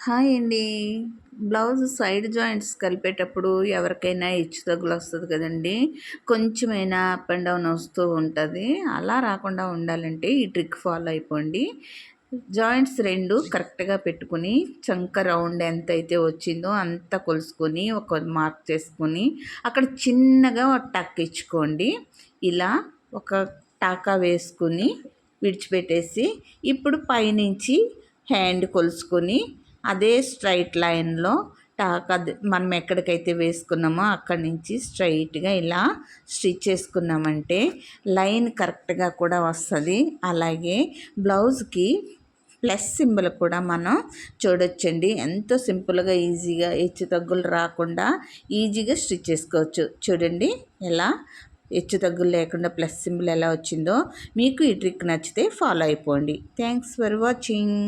Hi అండి. Blouse side joints కలిపేటప్పుడు ఎవరికైనా హెచ్చు తగ్గులు వస్తుంది కదండి. కొంచెమైనా అప్ అండ్ డౌన్ వస్తూ ఉంటుంది. అలా రాకుండా ఉండాలంటే ఈ ట్రిక్ ఫాలో అయిపోండి. జాయింట్స్ రెండు కరెక్ట్గా పెట్టుకుని చంక రౌండ్ ఎంత అయితే వచ్చిందో అంత కొలుసుకొని ఒక మార్క్ చేసుకొని అక్కడ చిన్నగా టక్ ఇచ్చుకోండి. ఇలా ఒక టాకా వేసుకుని విడిచిపెట్టేసి ఇప్పుడు పైనుంచి హ్యాండ్ కొలుసుకొని అదే స్ట్రైట్ లైన్లో మనం ఎక్కడికైతే వేసుకున్నామో అక్కడి నుంచి స్ట్రైట్గా ఇలా స్టిచ్ చేసుకున్నామంటే లైన్ కరెక్ట్గా కూడా వస్తుంది. అలాగే బ్లౌజ్కి ప్లస్ సింబల్ కూడా మనం చూడొచ్చండి. ఎంతో సింపుల్గా ఈజీగా హెచ్చు తగ్గులు రాకుండా ఈజీగా స్టిచ్ చేసుకోవచ్చు. చూడండి ఎలా హెచ్చు తగ్గులు లేకుండా ప్లస్ సింబల్ ఎలా వచ్చిందో. మీకు ఈ ట్రిక్ నచ్చితే ఫాలో అయిపోండి. Thanks for watching.